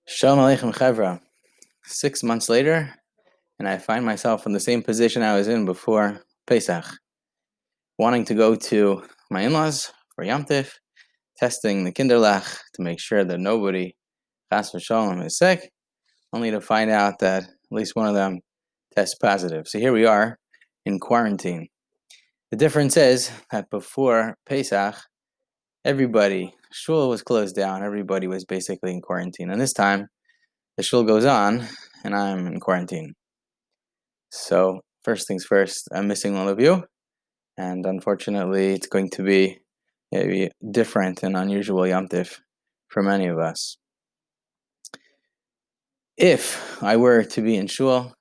Shalom Aleichem Chevra. 6 months later, and I find myself in the same position I was in before Pesach, wanting to go to my in-laws for Yom Tif, testing the Kinderlach to make sure that nobody, Chas v'Shalom, is sick, only to find out that at least one of them tests positive. So here we are in quarantine. The difference is that before Pesach, everybody, shul was closed down, everybody was basically in quarantine. And this time, the shul goes on, and I'm in quarantine. So first things first, I'm missing all of you, and unfortunately, it's going to be maybe different and unusual Yom Tif for many of us. If I were to be in shul,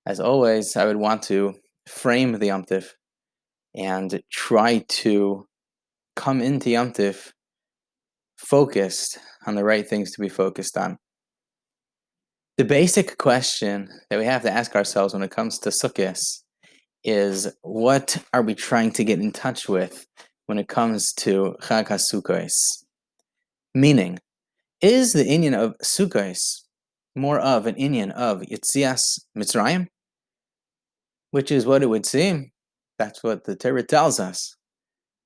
as always, I would want to frame the Yom Tif and try to come into Yom Tif focused on the right things to be focused on. The basic question that we have to ask ourselves when it comes to Sukkos is, what are we trying to get in touch with when it comes to Chag HaSukkos? Meaning, is the inyan of Sukkos more of an inyan of Yetzias Mitzrayim? Which is what it would seem. That's what the Torah tells us.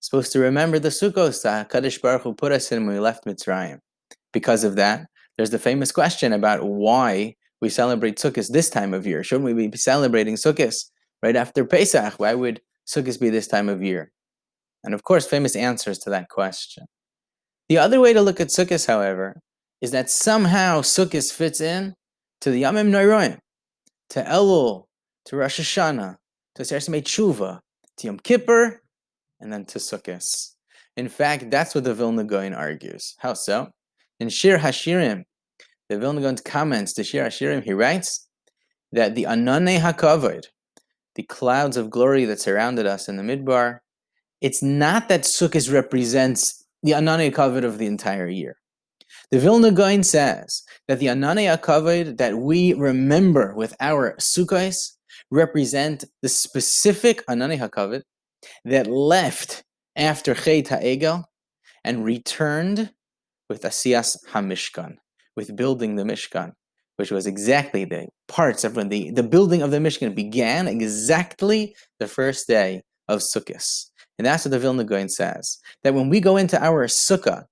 Supposed to remember the Sukkos that HaKadosh Baruch Hu put us in when we left Mitzrayim. Because of that, there's the famous question about why we celebrate Sukkos this time of year. Shouldn't we be celebrating Sukkos right after Pesach? Why would Sukkos be this time of year? And of course, famous answers to that question. The other way to look at Sukkos, however, is that somehow Sukkos fits in to the Yamim Noiroim, to Elul, to Rosh Hashanah, to Seres Tshuva, to Yom Kippur, and then to Sukkos. In fact, that's what the Vilna Gaon argues. How so? In Shir Hashirim, the Vilna Gaon comments to Shir Hashirim, he writes that the Ananei HaKavod, the clouds of glory that surrounded us in the Midbar, it's not that Sukkos represents the Ananei HaKavod of the entire year. The Vilna Gaon says that the Ananei HaKavod that we remember with our Sukkos represent the specific Ananei HaKavod that left after Chet HaEgel and returned with Asiyas HaMishkan, with building the Mishkan, which was exactly the parts of when the building of the Mishkan began exactly the first day of Sukkos. And that's what the Vilna Gaon says, that when we go into our Sukkah,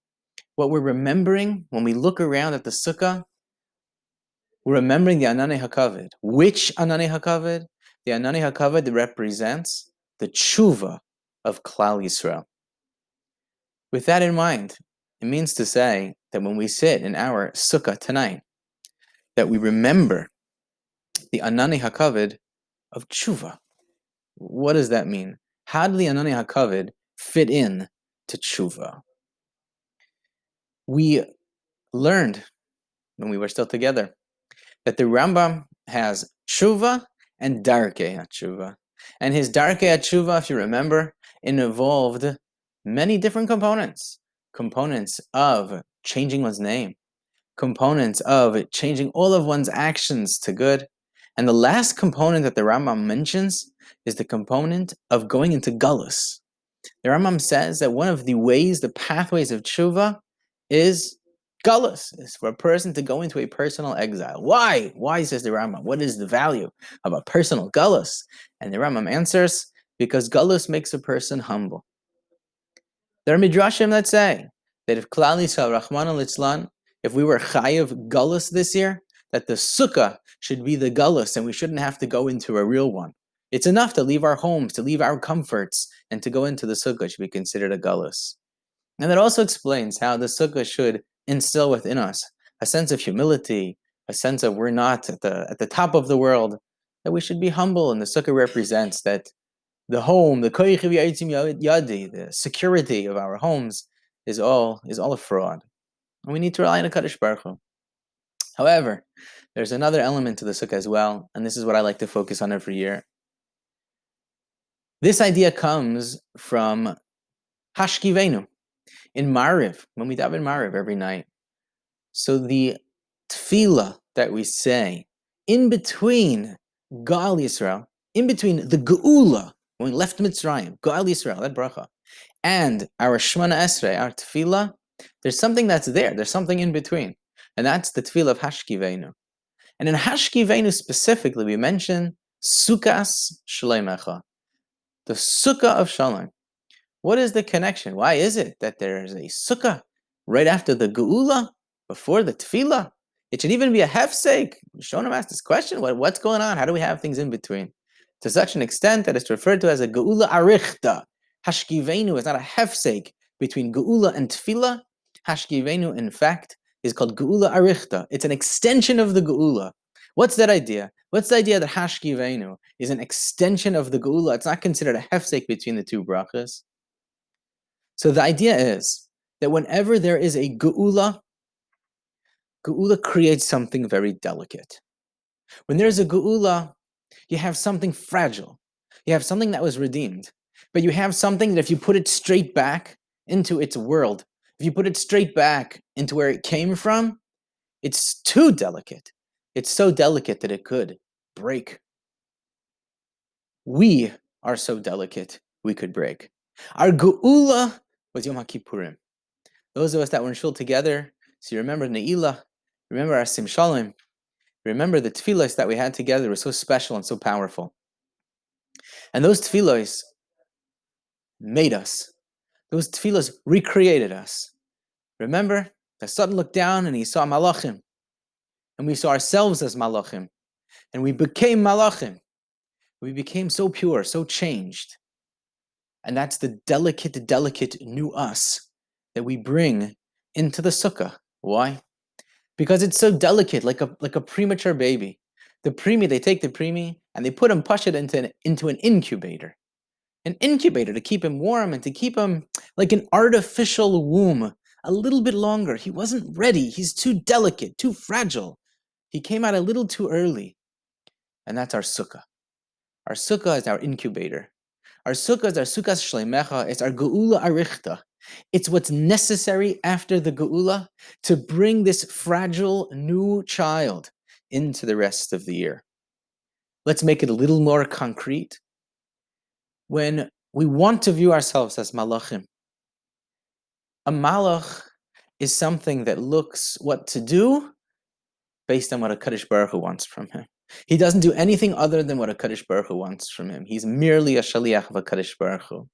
what we're remembering, when we look around at the Sukkah, we're remembering the Ananei HaKavod. Which Ananei HaKavod? The Ananei HaKavod that represents the tshuva of Klal Yisrael. With that in mind, it means to say that when we sit in our Sukkah tonight, that we remember the Ananei HaKavod of tshuva. What does that mean? How did the Ananei HaKavod fit in to tshuva? We learned, when we were still together, that the Rambam has tshuva and darkei tshuva. And his darkei tshuva, if you remember, involved many different components. Components of changing one's name, components of changing all of one's actions to good. And the last component that the Rambam mentions is the component of going into galus. The Rambam says that one of the ways, the pathways of tshuva is galus, is for a person to go into a personal exile. Why? Why, says the Rambam? What is the value of a personal galus? And the Rambam answers, because galus makes a person humble. There are midrashim that say that if Klal Yisrael, Rachmana litzlan, if we were chayav galus this year, that the sukkah should be the galus and we shouldn't have to go into a real one. It's enough to leave our homes, to leave our comforts, and to go into the sukkah should be considered a galus. And that also explains how the sukkah should instill within us a sense of humility, a sense of we're not at the top of the world, that we should be humble, and the sukkah represents that the home, the koich v'yitzim yadi, the security of our homes is all a fraud. And we need to rely on HaKadosh Baruch Hu. However, there's another element to the sukkah as well, and this is what I like to focus on every year. This idea comes from Hashkivenu, in Mariv, when we daven Mariv every night. So the tefillah that we say in between Gal Yisrael, in between the Geula, when we left Mitzrayim, Gal Yisrael, that bracha, and our Shemana Esrei, our tefillah, there's something that's there. There's something in between. and that's the tefillah of Hashkivenu. And in Hashkivenu specifically, we mention Succos Shleimecha, the Sukkah of Shalom. What is the connection? Why is it that there is a Sukkah right after the Geula, before the Tefillah? It should even be a hefsek. Shonim asked this question, what's going on? How do we have things in between? To such an extent that it's referred to as a Geula Arichta. Hashkivenu is not a hefsek between Geula and Tefillah. Hashkivenu, in fact, is called Geula Arichta. It's an extension of the Geula. What's that idea? What's the idea that Hashkivenu is an extension of the Geula? It's not considered a hefsek between the two brachas. So the idea is that whenever there is a Geula, Geula creates something very delicate. When there's a Geula, you have something fragile. You have something that was redeemed. But you have something that if you put it straight back into its world, if you put it straight back into where it came from, it's too delicate. It's so delicate that it could break. We are so delicate, we could break. Our Geula was Yom HaKippurim. Those of us that were in shul together, so you remember Ne'ilah, remember our Simshalim, remember the tefillos that we had together were so special and so powerful. And those tefillos made us. Those tefillos recreated us. Remember, the Satan looked down and he saw malachim. And we saw ourselves as malachim. And we became malachim. We became so pure, so changed. And that's the delicate, delicate new us that we bring into the sukkah. Why? Because it's so delicate, like a premature baby. They take the preemie and they push it into an incubator. An incubator to keep him warm and to keep him like an artificial womb a little bit longer. He wasn't ready. He's too delicate, too fragile. He came out a little too early. And that's our sukkah. Our sukkah is our incubator. Our sukkah is our Succos Shleimecha. It's our Geula Arichta. It's what's necessary after the Geula to bring this fragile new child into the rest of the year. Let's make it a little more concrete. When we want to view ourselves as malachim, a malach is something that looks what to do based on what a Kadosh Baruch Hu wants from him. He doesn't do anything other than what a Kadosh Baruch Hu wants from him. He's merely a shaliach of a Kadosh Baruch Hu.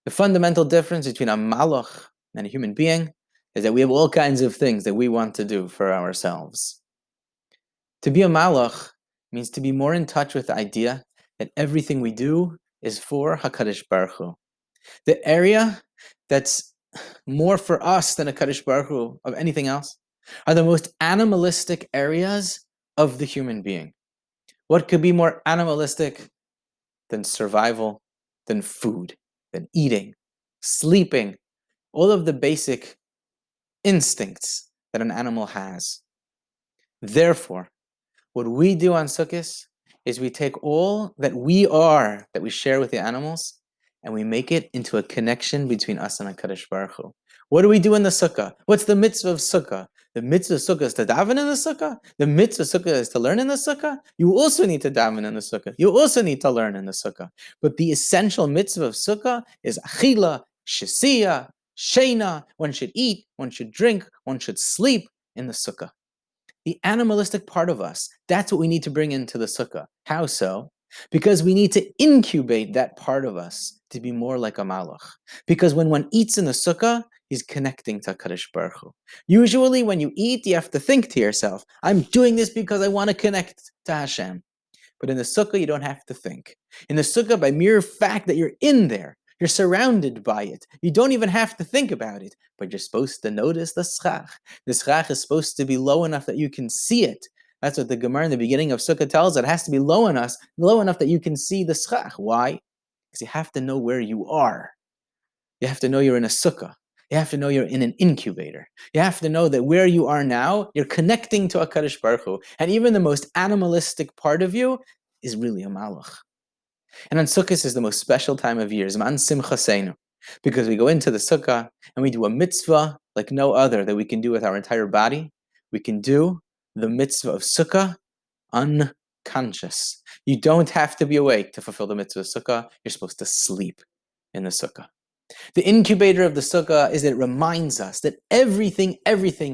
The fundamental difference between a malach and a human being is that we have all kinds of things that we want to do for ourselves. To be a malach means to be more in touch with the idea that everything we do is for HaKadosh Baruch Hu. The area that's more for us than a Kadosh Baruch Hu of anything else are the most animalistic areas of the human being. What could be more animalistic than survival, than food, than eating, sleeping, all of the basic instincts that an animal has? Therefore, what we do on Sukkot is we take all that we are, that we share with the animals, and we make it into a connection between us and HaKadosh Baruch Hu. What do we do in the sukkah? What's the mitzvah of sukkah? The mitzvah of sukkah is to daven in the sukkah. The mitzvah of sukkah is to learn in the sukkah. You also need to daven in the sukkah. You also need to learn in the sukkah. But the essential mitzvah of sukkah is achila, shesiya, sheina. One should eat, one should drink, one should sleep in the sukkah. The animalistic part of us, that's what we need to bring into the sukkah. How so? Because we need to incubate that part of us to be more like a malach. Because when one eats in the sukkah, he's connecting to Kadosh Baruch Hu. Usually when you eat, you have to think to yourself, I'm doing this because I want to connect to Hashem. But in the sukkah, you don't have to think. In the sukkah, by mere fact that you're in there, you're surrounded by it. You don't even have to think about it, but you're supposed to notice the schach. The schach is supposed to be low enough that you can see it. That's what the Gemara in the beginning of Sukkah tells us. It has to be low enough that you can see the schach. Why? Because you have to know where you are. You have to know you're in a sukkah. You have to know you're in an incubator. You have to know that where you are now, you're connecting to HaKadosh Baruch Hu. And even the most animalistic part of you is really a malach. And on Sukkot is the most special time of year, Zman Simchaseinu, because we go into the sukkah and we do a mitzvah like no other that we can do with our entire body. We can do the mitzvah of sukkah unconscious. You don't have to be awake to fulfill the mitzvah of sukkah. You're supposed to sleep in the sukkah. The incubator of the sukkah is that it reminds us that everything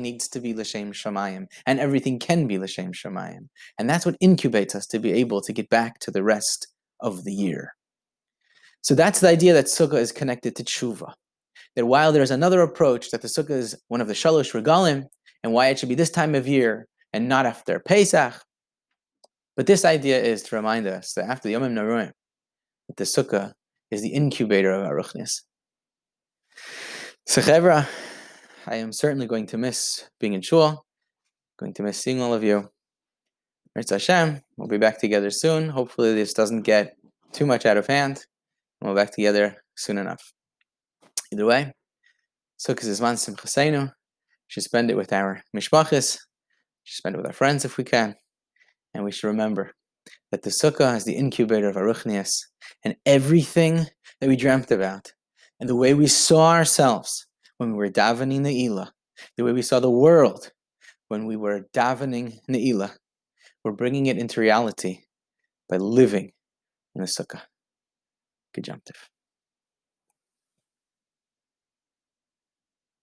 needs to be l'shem shamayim, and everything can be l'shem shamayim. And that's what incubates us to be able to get back to the rest of the year. So that's the idea that sukkah is connected to tshuva. That while there's another approach that the sukkah is one of the shalosh regalim, and why it should be this time of year and not after Pesach, but this idea is to remind us that after the Yomim Noruim, that the sukkah is the incubator of our ruchnius. So Chevra, I am certainly going to miss being in shul, going to miss seeing all of you. Mirz Hashem, we'll be back together soon. Hopefully this doesn't get too much out of hand, and we'll be back together soon enough. Either way, Sukkot is man simchaseinu. We should spend it with our mishpachas, we should spend it with our friends if we can, and we should remember that the sukkah is the incubator of our ruchnius, and everything that we dreamt about, and the way we saw ourselves when we were davening Ne'ilah, the way we saw the world when we were davening Ne'ilah, we're bringing it into reality by living in the sukkah. Good Yom Tov.